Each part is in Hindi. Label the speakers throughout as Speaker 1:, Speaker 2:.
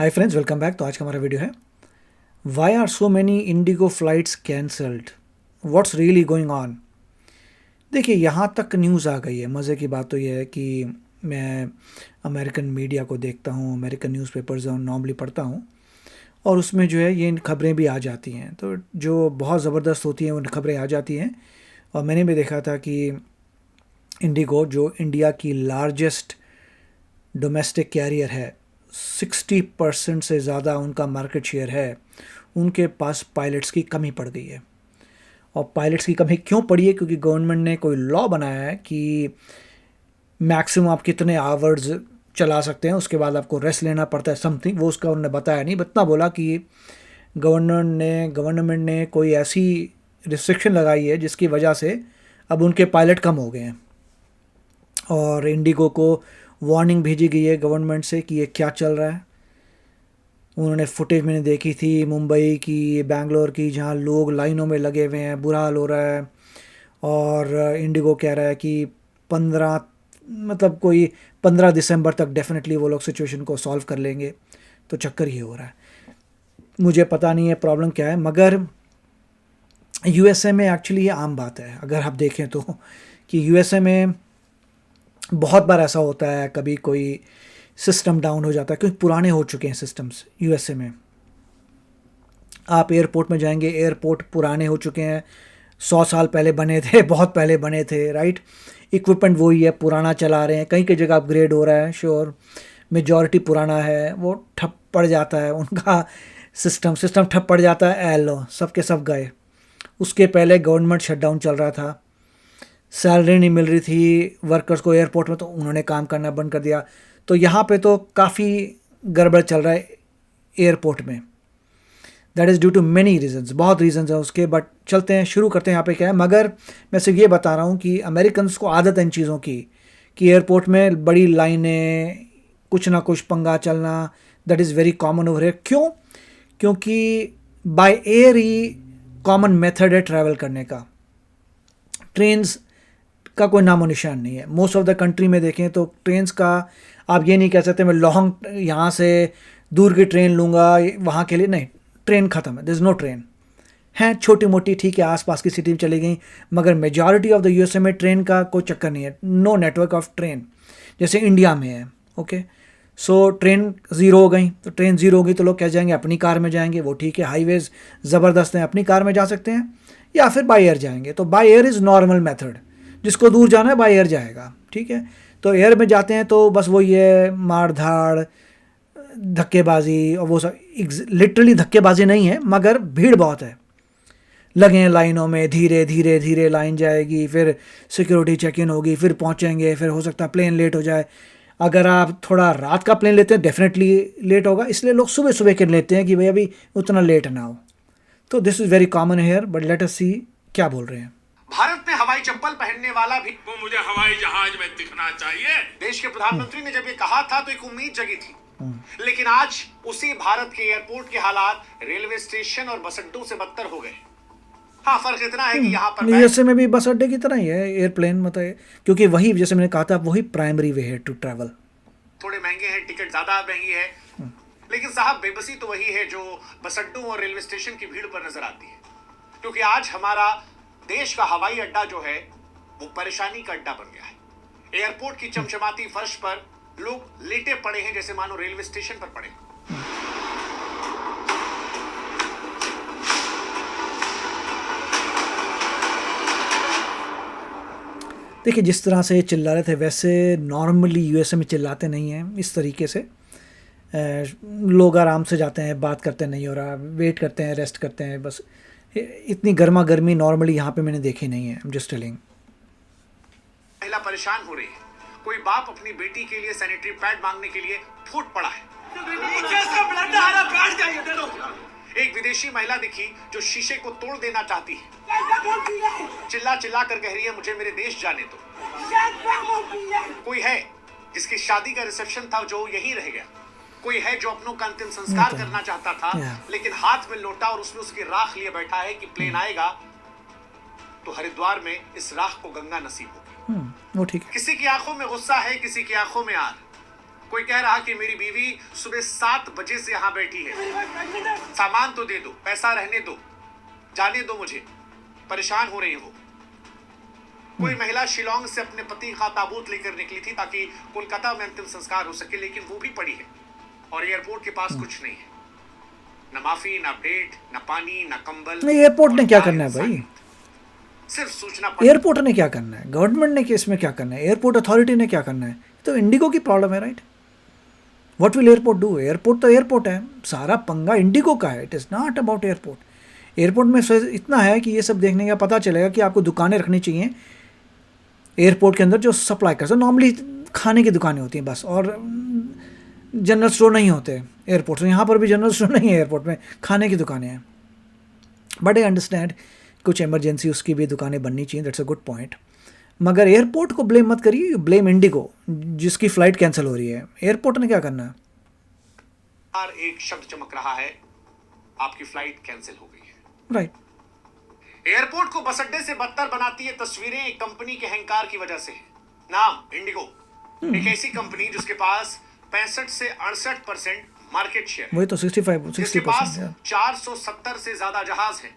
Speaker 1: Hi friends, welcome back. तो आज का हमारा वीडियो है why are so many IndiGo flights cancelled, what's really going on. देखिए, यहाँ तक न्यूज़ आ गई है। मज़े की बात तो ये है कि मैं अमेरिकन मीडिया को देखता हूँ, अमेरिकन न्यूज़पेपर्स नॉर्मली पढ़ता हूँ, और उसमें जो है ये खबरें भी आ जाती हैं, तो जो बहुत ज़बरदस्त होती हैं उन खबरें आ जाती हैं। और मैंने भी देखा था कि इंडिगो, जो इंडिया की लार्जेस्ट डोमेस्टिक कैरियर है, 60% से ज़्यादा उनका मार्केट शेयर है, उनके पास पायलट्स की कमी पड़ गई है। और पायलट्स की कमी क्यों पड़ी है? क्योंकि गवर्नमेंट ने कोई लॉ बनाया है कि मैक्सिमम आप कितने आवर्स चला सकते हैं, उसके बाद आपको रेस्ट लेना पड़ता है, समथिंग। वो उसका उन्होंने बताया नहीं, इतना बोला कि गवर्नमेंट ने कोई ऐसी रिस्ट्रिक्शन लगाई है जिसकी वजह से अब उनके पायलट कम हो गए हैं। और इंडिगो को वार्निंग भेजी गई है गवर्नमेंट से कि ये क्या चल रहा है। उन्होंने फुटेज मैंने देखी थी मुंबई की, बैंगलोर की, जहाँ लोग लाइनों में लगे हुए हैं, बुरा हाल हो रहा है। और इंडिगो कह रहा है कि 15 दिसंबर तक डेफिनेटली वो लोग सिचुएशन को सॉल्व कर लेंगे। तो चक्कर ये हो रहा है। मुझे पता नहीं है प्रॉब्लम क्या है, मगर यूएसए में एक्चुअली ये आम बात है। अगर आप देखें तो कि यूएसए में बहुत बार ऐसा होता है, कभी कोई सिस्टम डाउन हो जाता है, क्योंकि पुराने हो चुके हैं सिस्टम्स यूएसए में। आप एयरपोर्ट में जाएंगे, एयरपोर्ट पुराने हो चुके हैं, 100 साल पहले बने थे, बहुत पहले बने थे, राइट। इक्विपमेंट वही है, पुराना चला रहे हैं। कहीं कहीं जगह अपग्रेड हो रहा है, श्योर। मेजॉरिटी पुराना है, वो ठप पड़ जाता है उनका सिस्टम ठप पड़ जाता है। लो सब के सब गए। उसके पहले गवर्नमेंट शटडाउन चल रहा था, सैलरी नहीं मिल रही थी वर्कर्स को एयरपोर्ट में, तो उन्होंने काम करना बंद कर दिया। तो यहाँ पे तो काफ़ी गड़बड़ चल रहा है एयरपोर्ट में। That is due to many reasons, बहुत रीजंस हैं उसके, बट चलते हैं, शुरू करते हैं यहाँ पे क्या है। मगर मैं सिर्फ ये बता रहा हूँ कि अमेरिकन्स को आदत है इन चीज़ों की, कि एयरपोर्ट में बड़ी लाइनें, कुछ ना कुछ पंगा चलना, that is very common over here. क्यों? क्योंकि by air he common method है ट्रैवल करने का। ट्रेन्स का कोई नामो निशान नहीं है। मोस्ट ऑफ द कंट्री में देखें तो ट्रेन्स का आप ये नहीं कह सकते मैं लॉन्ग यहाँ से दूर की ट्रेन लूँगा वहाँ के लिए, नहीं, ट्रेन ख़त्म है, देयर इज़ नो ट्रेन। हैं छोटी मोटी, ठीक है, आसपास की सिटी में चली गई, मगर मेजॉरिटी ऑफ द यूएसए में ट्रेन का कोई चक्कर नहीं है। नो नेटवर्क ऑफ ट्रेन, जैसे इंडिया में है। ओके, सो ट्रेन ज़ीरो हो गई, तो ट्रेन ज़ीरो हो गई तो लोग क्या जाएंगे? अपनी कार में जाएंगे। वो ठीक है, हाईवेज़ ज़बरदस्त हैं, अपनी कार में जा सकते हैं, या फिर बाई एयर जाएंगे। तो by air is normal method, जिसको दूर जाना है बाई एयर जाएगा, ठीक है। तो एयर में जाते हैं तो बस वो ये मार धाड़, धक्केबाजी, और वो सब लिटरली धक्केबाजी नहीं है, मगर भीड़ बहुत है, लगे हैं लाइनों में, धीरे धीरे धीरे लाइन जाएगी, फिर सिक्योरिटी चेक इन होगी, फिर पहुंचेंगे, फिर हो सकता है प्लेन लेट हो जाए। अगर आप थोड़ा रात का प्लेन लेते हैं डेफिनेटली लेट होगा, इसलिए लोग सुबह सुबह के लेते हैं कि भाई अभी उतना लेट ना हो। तो this is very common here, but let us see क्या बोल रहे हैं।
Speaker 2: भारत में हवाई चप्पल पहनने वाला भी वो मुझे हवाई जहाज में दिखना चाहिए। देश के प्रधानमंत्री ने जब ये कहा था तो एक उम्मीद जगी थी, लेकिन आज उसी भारत के एयरपोर्ट के हालात रेलवे स्टेशन और बस अड्डों से बदतर हो गए। हाँ, फर्क इतना है कि यहाँ पर
Speaker 1: यूएसए में भी बस अड्डे की तरह ही है एयरप्लेन, मतलब क्योंकि वही, जैसे मैंने कहा था, वही प्राइमरी वे है टू ट्रैवल।
Speaker 2: थोड़े महंगे हैं, टिकट ज्यादा महंगी है, लेकिन साहब बेबसी तो वही है जो बस अड्डों और रेलवे स्टेशन की भीड़ पर नजर आती है। क्योंकि आज हमारा देश का हवाई अड्डा जो है वो परेशानी का अड्डा बन गया है। एयरपोर्ट की चमचमाती फर्श पर लोग लेटे पड़े हैं, जैसे मानो रेलवे स्टेशन पर पड़े।
Speaker 1: देखिए, जिस तरह से चिल्ला रहे थे वैसे नॉर्मली यूएसए में चिल्लाते नहीं हैं इस तरीके से। लोग आराम से जाते हैं, बात करते नहीं हो रहा, वेट करते हैं, रेस्ट करते हैं, बस। इतनी गर्मा गर्मी नॉर्मली यहाँ पे मैंने देखी नहीं है। I am just telling.
Speaker 2: महिला परेशान हो रही है, कोई बाप अपनी बेटी के लिए सैनिटरी पैड मांगने के लिए फूट पड़ा है। एक विदेशी महिला दिखी जो शीशे को तोड़ देना चाहती है, चिल्ला चिल्ला कर कह रही है मुझे मेरे देश जाने दो। कोई है जिसकी शादी का रिसेप्शन था जो यहीं रह गया। कोई है जो अपनों का अंतिम संस्कार करना चाहता था, लेकिन हाथ में लोटा और उसमें उसकी राख लिए बैठा है कि प्लेन आएगा तो हरिद्वार में इस राख को गंगा नसीब होगी।
Speaker 1: वो ठीक है।
Speaker 2: किसी की आंखों में गुस्सा है, किसी की आंखों में आग। कोई कह रहा कि मेरी बीवी सुबह 7 बजे से यहां बैठी है। सामान तो दे दो, पैसा रहने दो, जाने दो मुझे, परेशान हो रही है वो। कोई महिला शिलोंग से अपने पति का ताबूत लेकर निकली थी ताकि कोलकाता में अंतिम संस्कार हो सके, लेकिन वो भी पड़ी है और एयरपोर्ट के पास कुछ नहीं है, न माफी, न बेड, न पानी, न कंबल।
Speaker 1: नहीं, एयरपोर्ट ने क्या करना है भाई?
Speaker 2: सिर्फ सूचना
Speaker 1: एयरपोर्ट ने क्या करना है? गवर्नमेंट ने इसमें क्या करना है? एयरपोर्ट अथॉरिटी ने क्या करना है? तो इंडिगो की प्रॉब्लम है, right? What will airport do? Airport तो एयरपोर्ट है, सारा पंगा इंडिगो का है। It is not about airport. Airport में इतना है कि ये सब देखने का पता चलेगा कि आपको दुकानें रखनी चाहिए एयरपोर्ट के अंदर जो सप्लाई कर, नॉर्मली खाने की दुकानें होती हैं बस, और जनरल स्टोर नहीं होते एयरपोर्ट में। यहाँ पर भी जनरल स्टोर नहीं है एयरपोर्ट में, खाने की दुकानें हैं। बट आई अंडरस्टैंड कुछ इमरजेंसी उसकी भी दुकानें बननी चाहिए, दैट्स अ गुड पॉइंट। मगर एयरपोर्ट को ब्लेम मत करिए, ब्लेम इंडिगो जिसकी फ़्लाइट कैंसिल हो रही है। एयरपोर्ट ने क्या करना है?
Speaker 2: हर एक शब्द चमक रहा है, आपकी फ्लाइट कैंसिल हो गई है,
Speaker 1: राइट।
Speaker 2: एयरपोर्ट को बस अड्डे से बदतर बनाती है तस्वीरें एक कंपनी के अहंकार की वजह से। नाम इंडिगो, एक ऐसी कंपनी जिसके पास 65 से 68% मार्केट शेयर,
Speaker 1: वही तो 65
Speaker 2: जिसके पास
Speaker 1: 60%।
Speaker 2: 470 से ज्यादा जहाज है,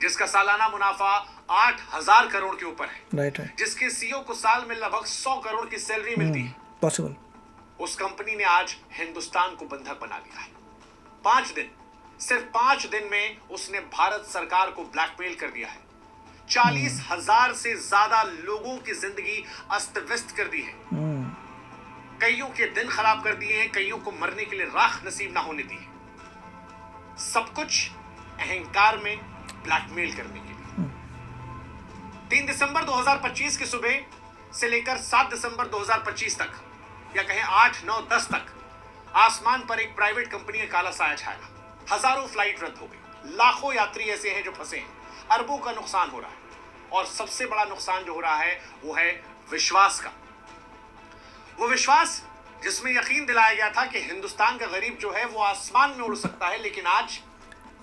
Speaker 2: जिसका सालाना मुनाफा 8,000 करोड़ के ऊपर है,
Speaker 1: राइट राइट,
Speaker 2: जिसके सीईओ को साल में लगभग 100 करोड़ की सैलरी मिलती है।
Speaker 1: पॉसिबल।
Speaker 2: उस कंपनी ने आज हिंदुस्तान को बंधक बना लिया है। 5 दिन, सिर्फ 5 दिन में उसने भारत सरकार को ब्लैकमेल कर दिया है। 40,000 से ज्यादा लोगों की जिंदगी अस्त व्यस्त कर दी है, कईयों के दिन खराब कर दिए हैं, कईयों को मरने के लिए राख नसीब ना होने दी है। सब कुछ अहंकार में ब्लैकमेल करने के लिए। 3 दिसंबर 2025 की सुबह से लेकर 7 दिसंबर 2025 तक, या कहें 8, 9, 10 तक, आसमान पर एक प्राइवेट कंपनी का काला साया छाया। हजारों फ्लाइट रद्द हो गई, लाखों यात्री ऐसे हैं जो फंसे हैं, अरबों का नुकसान हो रहा है, और सबसे बड़ा नुकसान जो हो रहा है वो है विश्वास का। वो विश्वास जिसमें यकीन दिलाया गया था कि हिंदुस्तान का गरीब जो है वो आसमान में उड़ सकता है, लेकिन आज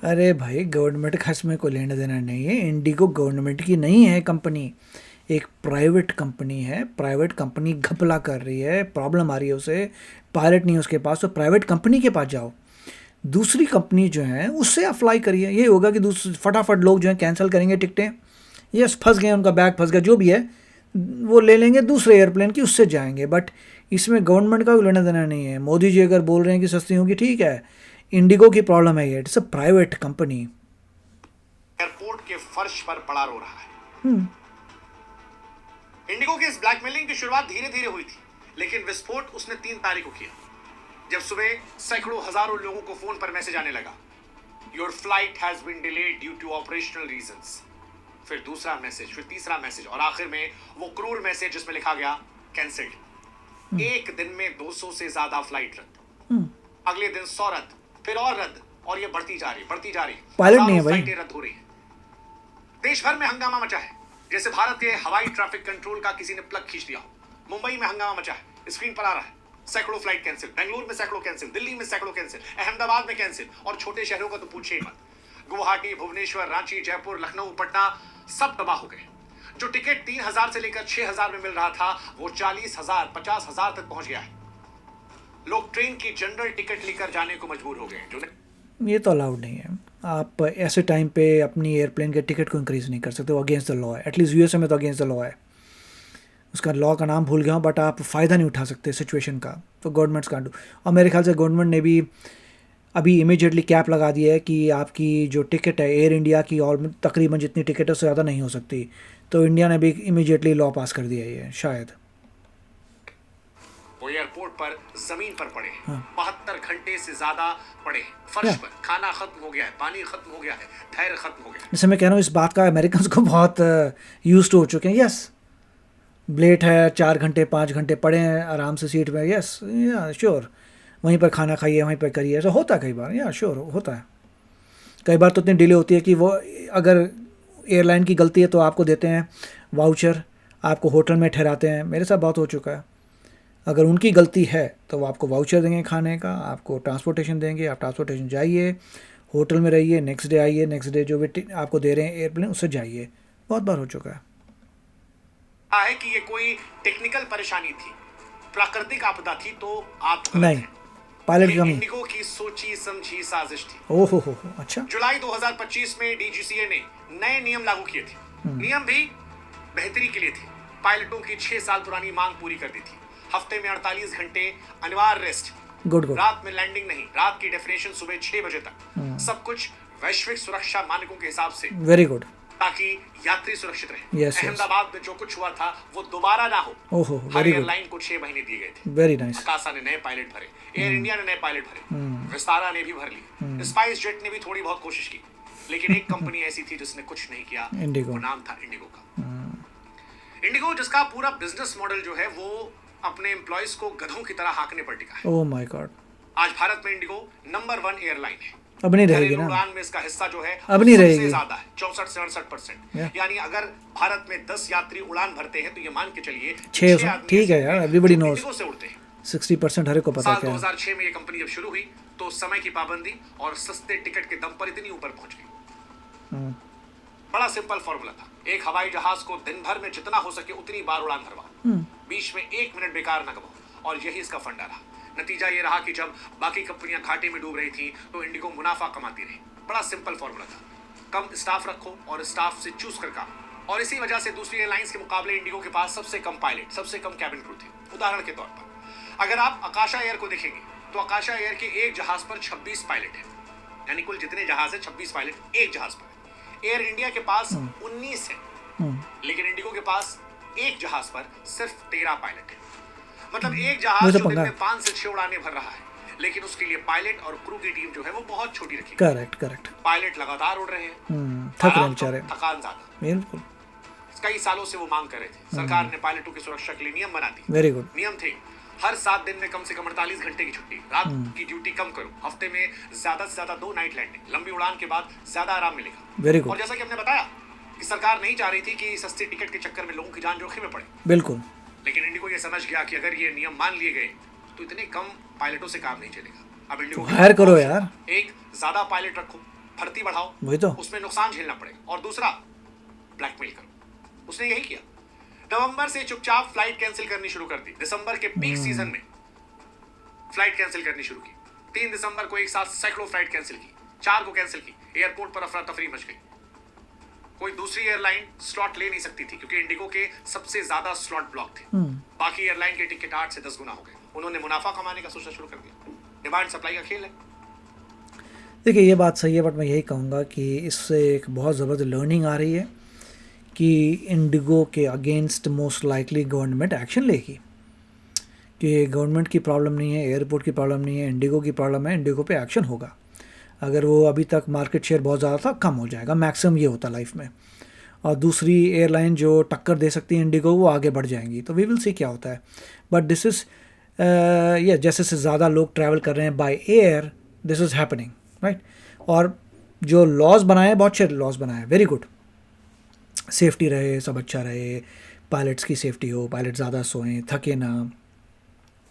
Speaker 1: अरे भाई, गवर्नमेंट का इसमें कोई लेना देना नहीं है। इंडिगो गवर्नमेंट की नहीं है कंपनी, एक प्राइवेट कंपनी है। प्राइवेट कंपनी घपला कर रही है, प्रॉब्लम आ रही है उसे, पायलट नहीं है उसके पास, तो प्राइवेट कंपनी के पास जाओ। दूसरी कंपनी जो है उससे आप फ्लाई करिए। ये होगा कि फटाफट लोग जो है कैंसिल करेंगे टिकटें, यस फंस गए, उनका बैग फंस गया, जो भी है वो ले लेंगे दूसरे एयरप्लेन की, उससे जाएंगे। बट इसमें गवर्नमेंट का भी लेना देना नहीं है। मोदी जी अगर बोल रहे हैं कि सस्ती होगी, ठीक है, इंडिगो की प्रॉब्लम है ये, it's a private company.
Speaker 2: Airport के फर्श पर पड़ा रो रहा है। इंडिगो की इस ब्लैकमेलिंग की शुरुआत धीरे धीरे हुई थी, लेकिन विस्फोट उसने 3 तारीख को किया, जब सुबह सैकड़ों हजारों लोगों को फोन पर मैसेज आने लगा, your flight has been delayed due to operational reasons. फिर दूसरा मैसेज, फिर तीसरा मैसेज, और आखिर में वो क्रूर मैसेज जिसमें लिखा गया कैंसिल्ड। एक दिन में 200 से ज्यादा फ्लाइट रद्द, अगले दिन 100 रद्द, फिर और रद्द, और ये बढ़ती जा रही, बढ़ती जा रही।
Speaker 1: पायलट नहीं है भाई,
Speaker 2: फ्लाइटें रद्द हो रही है। देश भर में हंगामा मचा है, जैसे भारत के हवाई ट्रैफिक कंट्रोल का किसी ने प्लग खींच दिया हो। मुंबई में हंगामा मचा है, स्क्रीन पर आ रहा है, सैकड़ों फ्लाइट कैंसिल, बेंगलुरु में सैकड़ों कैंसिल, दिल्ली में सैकड़ों कैंसिल, अहमदाबाद में कैंसिल, और छोटे शहरों का तो पूछिए मत। गुवाहाटी, भुवनेश्वर, रांची, जयपुर, लखनऊ, पटना सब तबाह हो गए। जो टिकट 3,000 से लेकर 6,000 में मिल रहा था, वो 40,000, 50,000 तक पहुंच गया है। लोग ट्रेन की जनरल टिकट लेकर जाने को मजबूर हो गए। जो
Speaker 1: ये तो अलाउड नहीं है। आप ऐसे टाइम पे अपनी एयरप्लेन के टिकट को इंक्रीज़ नहीं कर सकते, वो अगेंस्ट द लॉ है। एटलीस्ट यूएसए में तो अगेंस्ट द लॉ है, उसका लॉ का नाम भूल गया हूँ, बट आप फ़ायदा नहीं उठा सकते सिचुएशन का, तो गवर्नमेंट्स कांट डू। और मेरे ख्याल से गवर्नमेंट ने भी अभी इमीडिएटली कैप लगा दिया है कि आपकी जो टिकट है एयर इंडिया की, और तकरीबन जितनी टिकट है उससे ज़्यादा नहीं हो सकती। तो इंडिया ने भी इमीडिएटली लॉ पास कर दिया है ये, शायद।
Speaker 2: वो एयरपोर्ट पर जमीन पर पड़े, 72 घंटे से ज्यादा पड़े, फर्श पर। खाना खत्म हो गया है, पानी खत्म हो गया है, धैर्य खत्म हो गया है।
Speaker 1: जैसे मैं कह रहा हूँ, इस बात का अमेरिकन को बहुत यूज्ड हो चुके हैं। यस, ब्लेट है, 4 घंटे 5 घंटे पड़े हैं आराम से सीट में, यस या श्योर, वहीं पर खाना खाइए, वहीं पर करिए। ऐसा होता है कई बार, या श्योर होता है। कई बार तो इतनी डिले होती है कि वो अगर एयरलाइन की गलती है तो आपको देते हैं वाउचर, आपको होटल में ठहराते हैं। मेरे साथ बहुत हो चुका है। अगर उनकी गलती है तो वो आपको वाउचर देंगे खाने का, आपको ट्रांसपोर्टेशन देंगे, आप ट्रांसपोर्टेशन जाइए, होटल में रहिए, नेक्स्ट डे आइए, नेक्स्ट डे जो भी आपको दे रहे हैं एयरप्लेन उससे जाइए। बहुत बार हो चुका है
Speaker 2: कि ये कोई टेक्निकल परेशानी थी, प्राकृतिक आपदा थी तो आप
Speaker 1: नहीं, पायलट की कमी।
Speaker 2: इंडिगो की सोची समझी साजिश थी।
Speaker 1: ओहो हो, अच्छा।
Speaker 2: जुलाई 2025 में डीजीसीए ने नए नियम लागू किए थे। नियम भी बेहतरी के लिए थे। पायलटों की 6 साल पुरानी मांग पूरी कर दी थी। हफ्ते में 48 घंटे अनिवार्य रेस्ट,
Speaker 1: गुड गुड।
Speaker 2: रात में लैंडिंग नहीं, रात की डेफिनेशन सुबह 6 बजे तक, सब कुछ वैश्विक सुरक्षा मानकों के हिसाब से,
Speaker 1: वेरी गुड,
Speaker 2: ताकि यात्री सुरक्षित रहे।
Speaker 1: Yes, yes.
Speaker 2: अहमदाबाद में जो कुछ हुआ था वो दोबारा ना हो।
Speaker 1: ओहो,
Speaker 2: हर
Speaker 1: वेरी गुड,
Speaker 2: एयरलाइन को 6 महीने दिए गए थे।
Speaker 1: Very nice.
Speaker 2: अकासा ने नए पायलट भरे, एयर इंडिया ने नए पायलट भरे, विस्तारा ने भी भर ली, स्पाइस जेट ने भी थोड़ी बहुत कोशिश की, लेकिन एक कंपनी ऐसी थी जिसने कुछ नहीं किया।
Speaker 1: इंडिगो।
Speaker 2: वो नाम था इंडिगो का। इंडिगो जिसका पूरा बिजनेस मॉडल जो है वो अपने एम्प्लॉयज को गधों की तरह हांकने पर टिका है।
Speaker 1: Oh my God.
Speaker 2: आज भारत में इंडिगो नंबर 1 एयरलाइन है।
Speaker 1: अब नहीं रहेगी ना,
Speaker 2: उड़ान में इसका हिस्सा जो है
Speaker 1: अब नहीं
Speaker 2: सबसे
Speaker 1: रहेगी,
Speaker 2: ज्यादा है, 64 से 68%। यानी अगर भारत में 10 यात्री उड़ान भरते हैं तो ये मान के चलिए
Speaker 1: 6, ठीक है यार, एवरीबॉडी नोस,
Speaker 2: इंडिगो से उड़ते हैं।
Speaker 1: 60% हर एक को पता
Speaker 2: साल
Speaker 1: है।
Speaker 2: 2006 में ये कंपनी जब शुरू हुई तो समय की पाबंदी और सस्ते टिकट के दम पर इतनी ऊपर पहुंच गई। बड़ा सिंपल फॉर्मूला था, एक हवाई जहाज को दिन भर में जितना हो सके उतनी बार उड़ान भरवाओ, बीच में 1 मिनट बेकार न गवाओ, और यही इसका फंडा रहा। नतीजा ये रहा कि जब बाकी कंपनियां घाटे में डूब रही थी तो इंडिगो मुनाफा कमाती रही। बड़ा सिंपल फॉर्मूला था, कम स्टाफ रखो और स्टाफ से चूज कर काम। और इसी वजह से दूसरी एयरलाइंस के मुकाबले इंडिगो के पास सबसे कम पायलट, सबसे कम कैबिन क्रू थे। उदाहरण के तौर पर अगर आप आकाशा एयर को देखेंगे तो आकाशा एयर के एक जहाज पर 26 पायलट है, यानी कुल जितने जहाज है 26 पायलट एक जहाज पर। एयर इंडिया के पास 19 है, लेकिन इंडिगो के पास एक जहाज पर सिर्फ 13 पायलट है। मतलब एक जहाज जो दिन में 5 से 6 उड़ानें भर रहा है, लेकिन उसके लिए पायलट और क्रू की टीम जो है वो बहुत छोटी रखी।
Speaker 1: Correct correct.
Speaker 2: पायलट लगातार उड़ रहे हैं,
Speaker 1: थक रहे बेचारे,
Speaker 2: थकान ज्यादा।
Speaker 1: बिल्कुल।
Speaker 2: कई सालों से वो मांग कर रहे थे। सरकार ने पायलटों की सुरक्षा के लिए नियम बना दिए।
Speaker 1: Very good.
Speaker 2: नियम थे, हर 7 दिन में कम से कम 48 घंटे की छुट्टी, रात की ड्यूटी कम करो, हफ्ते में ज्यादा से ज्यादा 2 नाइट लैंडिंग, लंबी उड़ान के बाद ज्यादा आराम मिलेगा।
Speaker 1: Very good.
Speaker 2: और जैसा कि हमने बताया कि सरकार नहीं चाह रही थी कि सस्ती टिकट के चक्कर में लोगों की जान जोखिम में पड़े।
Speaker 1: बिल्कुल।
Speaker 2: लेकिन इंडिगो ये समझ गया कि अगर ये नियम मान लिए गए तो इतने कम पायलटों से काम नहीं चलेगा। अब इंडिगो
Speaker 1: हायर करो यार,
Speaker 2: एक ज्यादा पायलट रखो, भर्ती बढ़ाओ,
Speaker 1: वही तो,
Speaker 2: उसमें नुकसान झेलना पड़े, और दूसरा ब्लैकमेल करो। उसने यही किया। नवंबर से चुपचाप फ्लाइट कैंसिल करनी शुरू कर दी। दिसंबर के पीक सीजन में फ्लाइट कैंसिल करनी शुरू की। 3 दिसंबर को एक साथ सैकड़ों फ्लाइट कैंसिल की, 4 को कैंसिल की। एयरपोर्ट पर अफरा तफरी मच गई। कोई दूसरी एयरलाइन स्लॉट ले नहीं सकती थी क्योंकि इंडिगो के सबसे ज्यादा स्लॉट ब्लॉक थे। बाकी एयरलाइन के टिकट 8 से 10 गुना हो गए। उन्होंने मुनाफा कमाने का सोचना शुरू कर दिया। डिमांड सप्लाई का खेल है।
Speaker 1: देखिए ये बात सही है, बट मैं यही कहूँगा कि इससे एक बहुत ज़बरदस्त लर्निंग आ रही है कि इंडिगो के against most likely government action लेगी। कि गवर्नमेंट की प्रॉब्लम नहीं है, एयरपोर्ट की प्रॉब्लम नहीं है, इंडिगो की प्रॉब्लम है। इंडिगो पे एक्शन होगा। अगर वो अभी तक मार्केट शेयर बहुत ज़्यादा था, कम हो जाएगा, मैक्सिमम ये होता लाइफ में। और दूसरी एयरलाइन जो टक्कर दे सकती है इंडिगो, वो आगे बढ़ जाएंगी। तो वी विल सी क्या होता है। बट दिस इज़ ये जैसे से ज़्यादा लोग ट्रैवल कर रहे हैं by air, this is happening, right. और जो लॉज बनाए हैं, बहुत अच्छे लॉज बनाए हैं, वेरी गुड। सेफ्टी रहे, सब अच्छा रहे, पायलट्स की सेफ्टी हो, पायलट ज़्यादा सोएं, थके ना।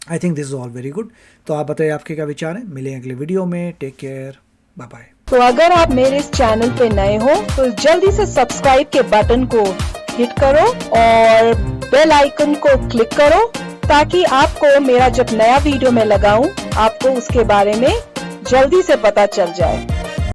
Speaker 1: I think this is all very good. तो आप बताइए आपके क्या विचार हैं। मिलें अगले वीडियो में। Take care, bye bye.
Speaker 3: तो अगर आप मेरे इस चैनल पे नए हो तो जल्दी से सब्सक्राइब के बटन को हिट करो और बेल आइकन को क्लिक करो, ताकि आपको मेरा जब नया वीडियो मैं लगाऊं आपको उसके बारे में जल्दी से पता चल जाए।